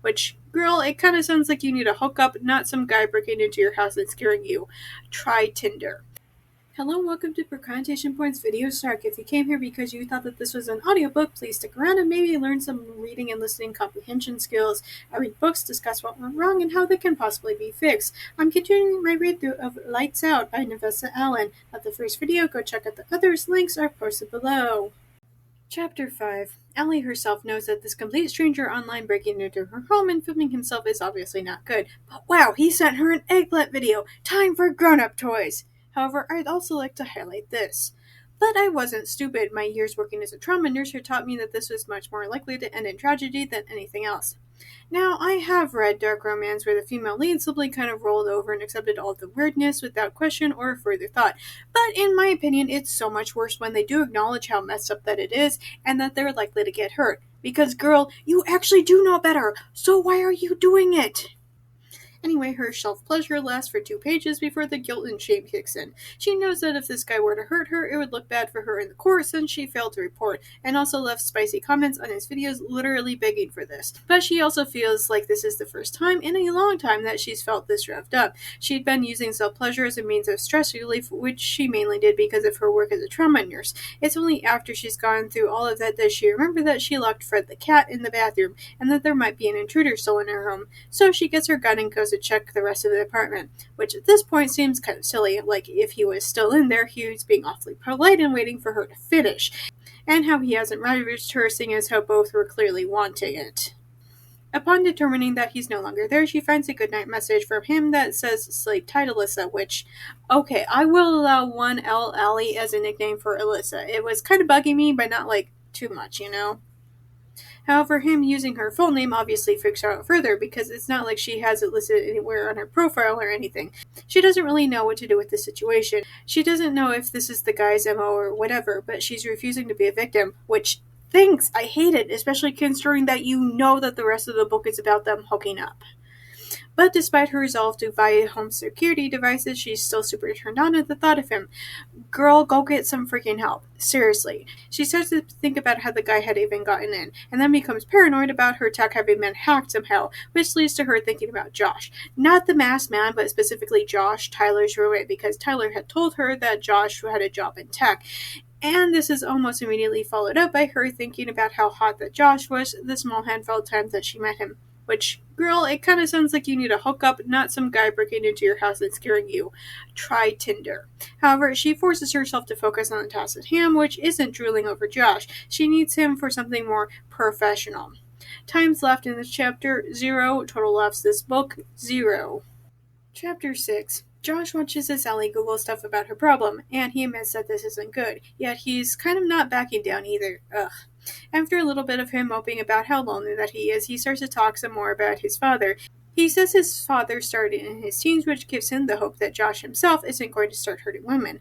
Which, girl, it kind of sounds like you need a hookup, not some guy breaking into your house and scaring you. Try Tinder. Hello and welcome to Procrastination Point's video Snark. If you came here because you thought that this was an audiobook, please stick around and maybe learn some reading and listening comprehension skills. I read books, discuss what went wrong and how they can possibly be fixed. I'm continuing my read through of Lights Out by Navessa Allen. Not the first video, go check out the others, links are posted below. Chapter 5. Allie herself knows that this complete stranger online breaking into her home and filming himself is obviously not good. But wow, he sent her an eggplant video! Time for grown-up toys! However, I'd also like to highlight this. But I wasn't stupid. My years working as a trauma nurse had taught me that this was much more likely to end in tragedy than anything else. Now, I have read dark romance where the female lead simply kind of rolled over and accepted all the weirdness without question or further thought. But in my opinion, it's so much worse when they do acknowledge how messed up that it is and that they're likely to get hurt. Because, girl, you actually do know better, so why are you doing it? Anyway, her self-pleasure lasts for 2 pages before the guilt and shame kicks in. She knows that if this guy were to hurt her, it would look bad for her in the court since she failed to report, and also left spicy comments on his videos literally begging for this. But she also feels like this is the first time in a long time that she's felt this revved up. She'd been using self-pleasure as a means of stress relief, which she mainly did because of her work as a trauma nurse. It's only after she's gone through all of that that she remembered that she locked Fred the cat in the bathroom, and that there might be an intruder still in her home. So she gets her gun and goes to check the rest of the apartment, which at this point seems kind of silly, like if he was still in there, he was being awfully polite and waiting for her to finish, and how he hasn't ravaged her, seeing as how both were clearly wanting it. Upon determining that he's no longer there, she finds a goodnight message from him that says "Sleep tight, Alyssa," which, okay, I will allow one L Allie as a nickname for Alyssa. It was kind of bugging me, but not like too much, you know? However, him using her full name obviously freaks her out further because it's not like she has it listed anywhere on her profile or anything. She doesn't really know what to do with the situation. She doesn't know if this is the guy's MO or whatever, but she's refusing to be a victim, which, thanks, I hate it, especially considering that you know that the rest of the book is about them hooking up. But despite her resolve to buy home security devices, she's still super turned on at the thought of him. Girl, go get some freaking help. Seriously. She starts to think about how the guy had even gotten in, and then becomes paranoid about her tech having been hacked somehow, which leads to her thinking about Josh. Not the masked man, but specifically Josh, Tyler's roommate, because Tyler had told her that Josh had a job in tech. And this is almost immediately followed up by her thinking about how hot that Josh was the small handful of times that she met him. Which, girl, it kind of sounds like you need a hookup, not some guy breaking into your house and scaring you. Try Tinder. However, she forces herself to focus on the task at hand, which isn't drooling over Josh. She needs him for something more professional. Times left in this chapter, 0. Total laughs this book, 0. Chapter 6. Josh watches his Allie Google stuff about her problem, and he admits that this isn't good, yet he's kind of not backing down either. Ugh. After a little bit of him moping about how lonely that he is, he starts to talk some more about his father. He says his father started in his teens, which gives him the hope that Josh himself isn't going to start hurting women,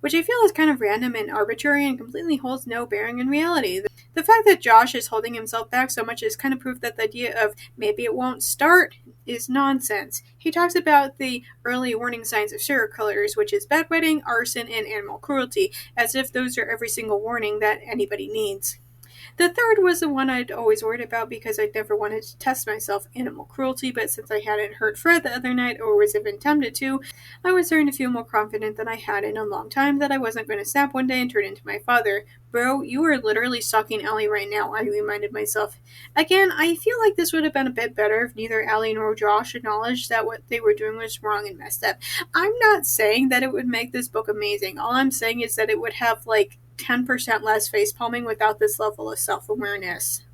which I feel is kind of random and arbitrary and completely holds no bearing in reality. The fact that Josh is holding himself back so much is kind of proof that the idea of maybe it won't start is nonsense. He talks about the early warning signs of serial killers, which is bedwetting, arson, and animal cruelty, as if those are every single warning that anybody needs. The third was the one I'd always worried about because I'd never wanted to test myself, animal cruelty, but since I hadn't hurt Fred the other night or was even tempted to, I was starting to feel more confident than I had in a long time that I wasn't going to snap one day and turn into my father. Bro, you are literally stalking Allie right now, I reminded myself. Again, I feel like this would have been a bit better if neither Allie nor Josh acknowledged that what they were doing was wrong and messed up. I'm not saying that it would make this book amazing. All I'm saying is that it would have, 10% less facepalming without this level of self-awareness.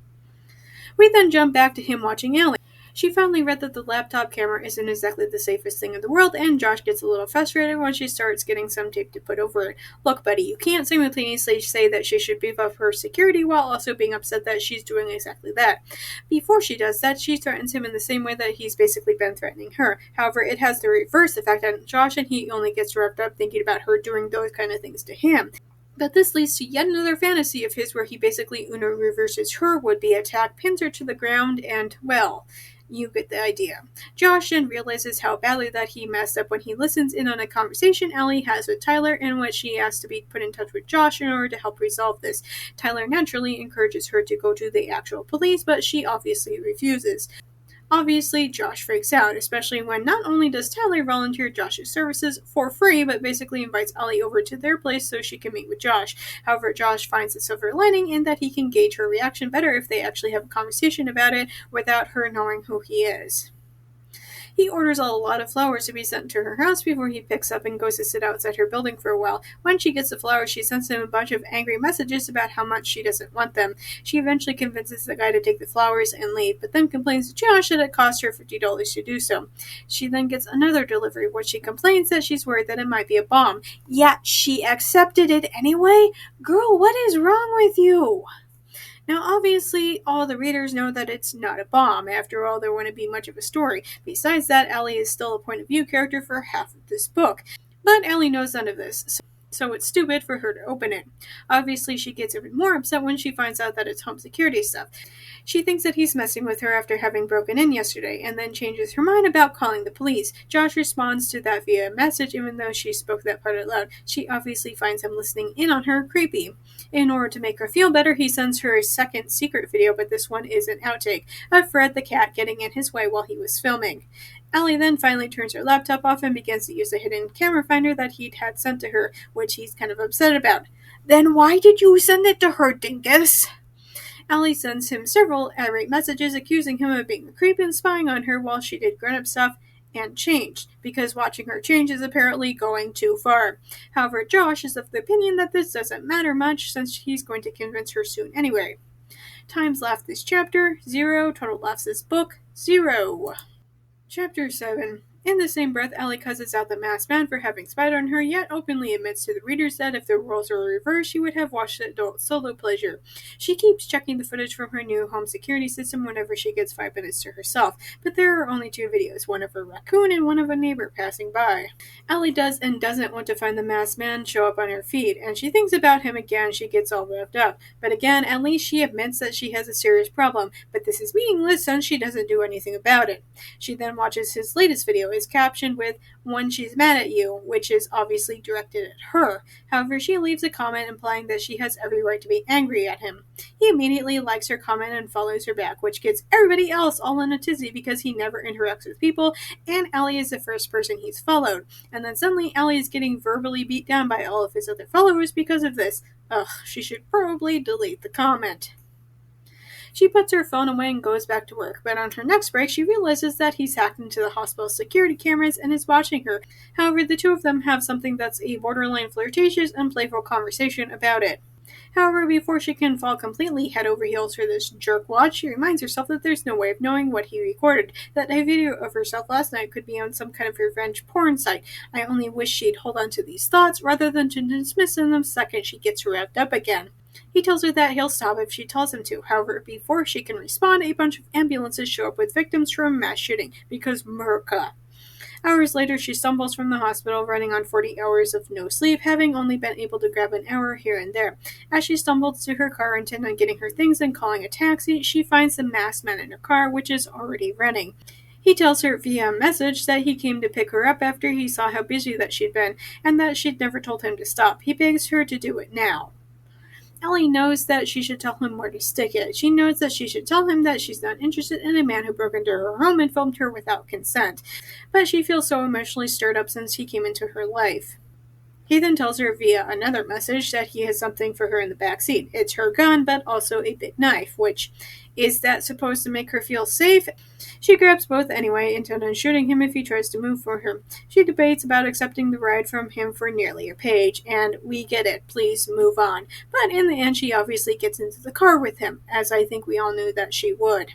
We then jump back to him watching Allie. She finally read that the laptop camera isn't exactly the safest thing in the world, and Josh gets a little frustrated when she starts getting some tape to put over it. Look, buddy, you can't simultaneously say that she should beef up her security while also being upset that she's doing exactly that. Before she does that, she threatens him in the same way that he's basically been threatening her. However, it has the reverse effect on Josh, and he only gets wrapped up thinking about her doing those kind of things to him. But this leads to yet another fantasy of his where he basically Uno reverses her would-be attack, pins her to the ground, and, well, you get the idea. Josh then realizes how badly that he messed up when he listens in on a conversation Allie has with Tyler in which she asks to be put in touch with Josh in order to help resolve this. Tyler naturally encourages her to go to the actual police, but she obviously refuses. Obviously, Josh freaks out, especially when not only does Tyler volunteer Josh's services for free, but basically invites Allie over to their place so she can meet with Josh. However, Josh finds a silver lining in that he can gauge her reaction better if they actually have a conversation about it without her knowing who he is. He orders a lot of flowers to be sent to her house before he picks up and goes to sit outside her building for a while. When she gets the flowers, she sends him a bunch of angry messages about how much she doesn't want them. She eventually convinces the guy to take the flowers and leave, but then complains to Josh that it cost her $50 to do so. She then gets another delivery where she complains that she's worried that it might be a bomb. Yet she accepted it anyway? Girl, what is wrong with you? Now, obviously, all the readers know that it's not a bomb. After all, there wouldn't be much of a story. Besides that, Allie is still a point-of-view character for half of this book. But Allie knows none of this, so it's stupid for her to open it. Obviously, she gets even more upset when she finds out that it's home security stuff. She thinks that he's messing with her after having broken in yesterday, and then changes her mind about calling the police. Josh responds to that via a message, even though she spoke that part out loud. She obviously finds him listening in on her creepy. In order to make her feel better, he sends her a second secret video, but this one is an outtake of Fred the cat getting in his way while he was filming. Allie then finally turns her laptop off and begins to use the hidden camera finder that he'd had sent to her, which he's kind of upset about. Then why did you send it to her, dingus? Allie sends him several irate messages accusing him of being a creep and spying on her while she did grown-up stuff and changed, because watching her change is apparently going too far. However, Josh is of the opinion that this doesn't matter much since he's going to convince her soon anyway. Times left this chapter, 0. Total laughs this book, 0. Chapter 7. In the same breath, Allie cusses out the masked man for having spied on her, yet openly admits to the readers that if the roles were reversed, she would have watched the adult solo pleasure. She keeps checking the footage from her new home security system whenever she gets 5 minutes to herself, but there are only 2 videos, one of a raccoon and one of a neighbor passing by. Allie does and doesn't want to find the masked man show up on her feed, and she thinks about him again. She gets all revved up. But again, at least she admits that she has a serious problem, but this is meaningless since she doesn't do anything about it. She then watches his latest video, is captioned with "When she's mad at you," which is obviously directed at her. However, she leaves a comment implying that she has every right to be angry at him. He immediately likes her comment and follows her back, which gets everybody else all in a tizzy because he never interacts with people, and Allie is the first person he's followed. And then suddenly Allie is getting verbally beat down by all of his other followers because of this. Ugh, she should probably delete the comment. She puts her phone away and goes back to work, but on her next break, she realizes that he's hacked into the hospital's security cameras and is watching her. However, the two of them have something that's a borderline flirtatious and playful conversation about it. However, before she can fall completely head over heels for this jerkwad, she reminds herself that there's no way of knowing what he recorded, that a video of herself last night could be on some kind of revenge porn site. I only wish she'd hold on to these thoughts rather than to dismiss them the second she gets wrapped up again. He tells her that he'll stop if she tells him to. However, before she can respond, a bunch of ambulances show up with victims from a mass shooting, because America. Hours later, she stumbles from the hospital, running on 40 hours of no sleep, having only been able to grab an hour here and there. As she stumbles to her car, intent on getting her things and calling a taxi, she finds the masked man in her car, which is already running. He tells her via a message that he came to pick her up after he saw how busy that she'd been, and that she'd never told him to stop. He begs her to do it now. Allie knows that she should tell him where to stick it. She knows that she should tell him that she's not interested in a man who broke into her home and filmed her without consent. But she feels so emotionally stirred up since he came into her life. He then tells her via another message that he has something for her in the back seat. It's her gun, but also a big knife, which, is that supposed to make her feel safe? She grabs both anyway, intent on shooting him if he tries to move for her. She debates about accepting the ride from him for nearly a page, and we get it, please move on. But in the end, she obviously gets into the car with him, as I think we all knew that she would.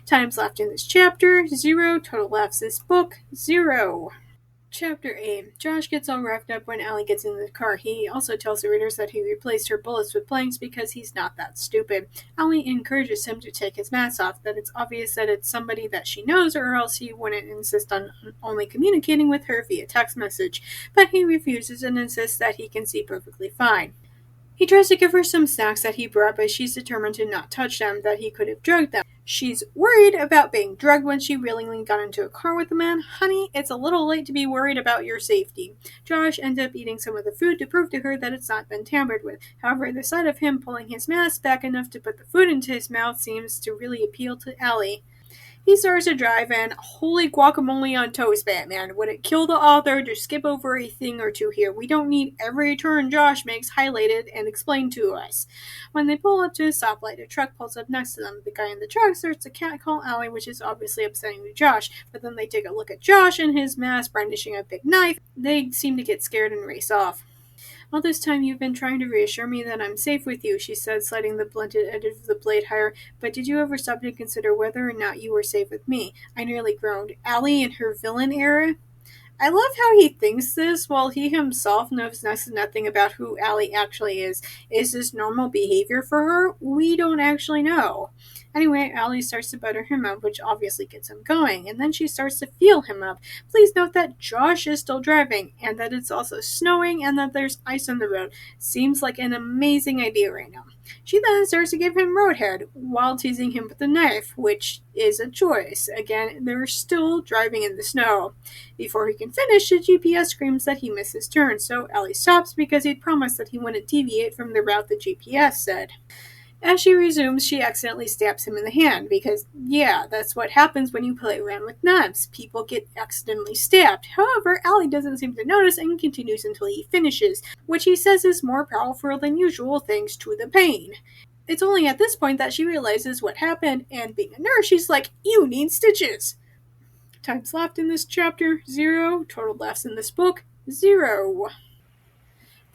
Times left in this chapter, 0. Total laughs this book, 0. Chapter 8. Josh gets all wrapped up when Allie gets in the car. He also tells the readers that he replaced her bullets with blanks because he's not that stupid. Allie encourages him to take his mask off, that it's obvious that it's somebody that she knows, or else he wouldn't insist on only communicating with her via text message. But he refuses and insists that he can see perfectly fine. He tries to give her some snacks that he brought, but she's determined to not touch them, that he could have drugged them. She's worried about being drugged when she willingly got into a car with the man. Honey, it's a little late to be worried about your safety. Josh ends up eating some of the food to prove to her that it's not been tampered with. However, the sight of him pulling his mask back enough to put the food into his mouth seems to really appeal to Allie. He starts to drive and holy guacamole on toast, Batman. Would it kill the author to skip over a thing or two here? We don't need every turn Josh makes highlighted and explained to us. When they pull up to a stoplight, a truck pulls up next to them. The guy in the truck starts to catcall Allie, which is obviously upsetting to Josh. But then they take a look at Josh and his mask brandishing a big knife. They seem to get scared and race off. All this time you've been trying to reassure me that I'm safe with you, she said, sliding the blunted edge of the blade higher. But did you ever stop to consider whether or not you were safe with me? I nearly groaned. Allie in her villain era? I love how he thinks this while he himself knows next to nothing about who Allie actually is. Is this normal behavior for her? We don't actually know. Anyway, Allie starts to butter him up, which obviously gets him going, and then she starts to feel him up. Please note that Josh is still driving, and that it's also snowing, and that there's ice on the road. Seems like an amazing idea right now. She then starts to give him roadhead, while teasing him with the knife, which is a choice. Again, they're still driving in the snow. Before he can finish, the GPS screams that he missed his turn, so Allie stops because he'd promised that he wouldn't deviate from the route the GPS said. As she resumes, she accidentally stabs him in the hand, because, yeah, that's what happens when you play around with knives. People get accidentally stabbed. However, Allie doesn't seem to notice and continues until he finishes, which he says is more powerful than usual thanks to the pain. It's only at this point that she realizes what happened, and being a nurse, she's like, you need stitches. Times laughed in this chapter, 0. Total laughs in this book, 0.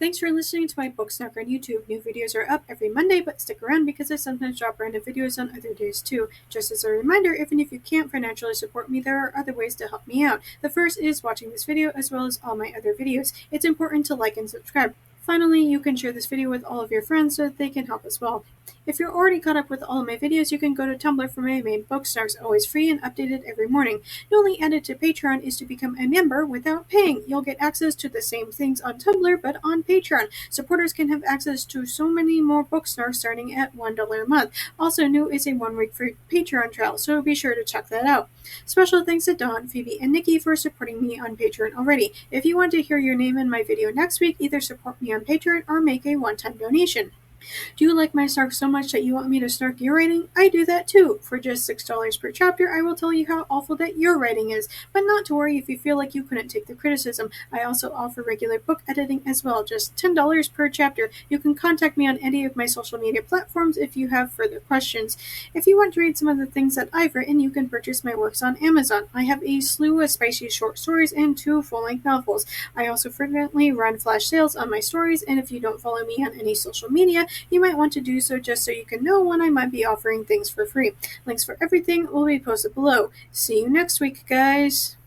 Thanks for listening to my book Snark on YouTube. New videos are up every Monday, but stick around because I sometimes drop random videos on other days too. Just as a reminder, even if you can't financially support me, there are other ways to help me out. The first is watching this video as well as all my other videos. It's important to like and subscribe. Finally, you can share this video with all of your friends so that they can help as well. If you're already caught up with all of my videos, you can go to Tumblr for my main book. Snark's always free and updated every morning. The only edit to Patreon is to become a member without paying. You'll get access to the same things on Tumblr, but on Patreon. Supporters can have access to so many more book Snarks starting at $1 a month. Also new is a 1-week free Patreon trial, so be sure to check that out. Special thanks to Dawn, Phoebe, and Nikki for supporting me on Patreon already. If you want to hear your name in my video next week, either support me on Patreon or make a one-time donation. Do you like my Snark so much that you want me to snark your writing? I do that too. For just $6 per chapter, I will tell you how awful that your writing is, but not to worry if you feel like you couldn't take the criticism. I also offer regular book editing as well, just $10 per chapter. You can contact me on any of my social media platforms if you have further questions. If you want to read some of the things that I've written, you can purchase my works on Amazon. I have a slew of spicy short stories and 2 full-length novels. I also frequently run flash sales on my stories, and if you don't follow me on any social media, you might want to do so just so you can know when I might be offering things for free. Links for everything will be posted below. See you next week, guys!